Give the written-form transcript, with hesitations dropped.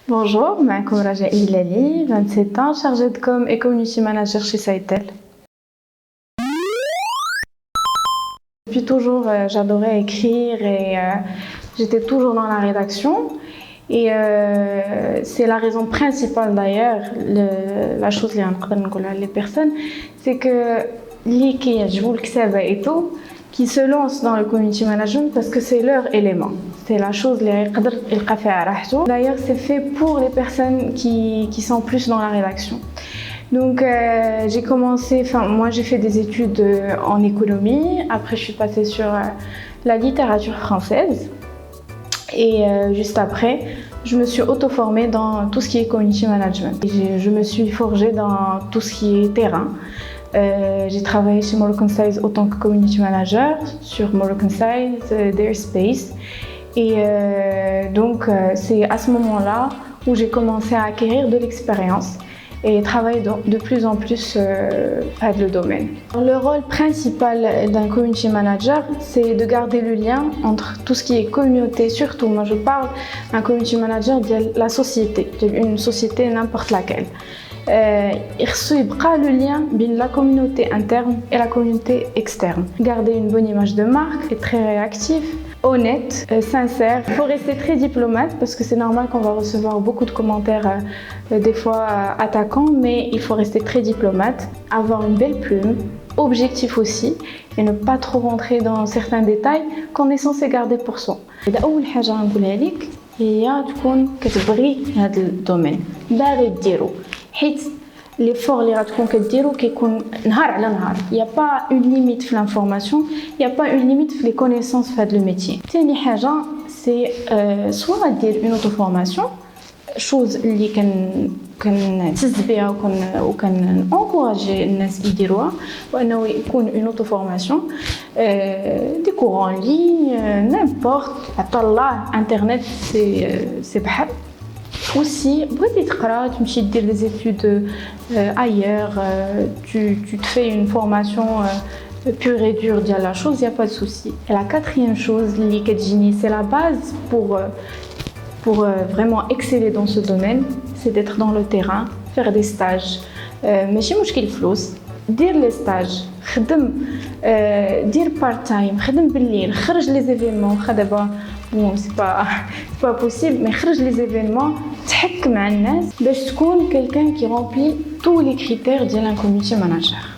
Bonjour, معكم رجاء إلالي, 27 ans, chargée de com et community manager chez Saitel. Depuis toujours, j'adorais écrire et j'étais toujours dans la rédaction. Et c'est la raison principale d'ailleurs, la chose les personnes, c'est que les et tout, qui se lancent dans le community management parce que c'est leur élément. C'est la chose D'ailleurs, c'est fait pour les personnes qui sont plus dans la rédaction. Donc, j'ai commencé, moi j'ai fait des études en économie, après je suis passée sur la littérature française. Et juste après, je me suis auto-formée dans tout ce qui est community management. Je me suis forgée dans tout ce qui est terrain. J'ai travaillé chez Moroccan Size en tant que community manager sur Moroccan Size, Their Space. Et donc, c'est à ce moment-là où j'ai commencé à acquérir de l'expérience et travailler de plus en plus dans le domaine. Le rôle principal d'un community manager, c'est de garder le lien entre tout ce qui est communauté, surtout moi je parle d'un community manager de la société, d'une société n'importe laquelle. Il y le lien entre la communauté interne et la communauté externe. Garder une bonne image de marque, être très réactif, honnête, sincère. Il faut rester très diplomate parce que c'est normal qu'on va recevoir beaucoup de commentaires des fois attaquants, mais il faut rester très diplomate, avoir une belle plume, objectif aussi, et ne pas trop rentrer dans certains détails qu'on est censé garder pour soi. أول حاجة نقولها لك هي تكون كتبغي هذا الدومين باغي ديرو حيت l'effort اللي غتكون كديرو كيكون نهار على نهار. Il y a pas une limite في l'information, il y a pas une limite في les connaissances في هذا الميتي. ثاني حاجة c'est soit دير une auto formation, chose اللي كنعتز بها وكان انكوراجي الناس يديروها وانه يكون une auto formation, des cours en ligne, n'importe, عطا الله internet c'est بحر. Aussi, بغيتي تقرا تمشي دير des études ailleurs, tu te fais une formation pure et dure ديال la chose, il y a pas de souci. Et la quatrième chose اللي كتجيني, c'est la base pour vraiment exceller dans ce domaine, c'est d'être dans le terrain, faire des stages. ماشي مشكل فلوس, دير les stages, خدم, دير part time, خدم بالليل, خرج les événements, دابا bon c'est pas possible, mais خرج les événements, تحك مع الناس باش تكون quelqu'un qui remplit tous les critères ديال un community manager.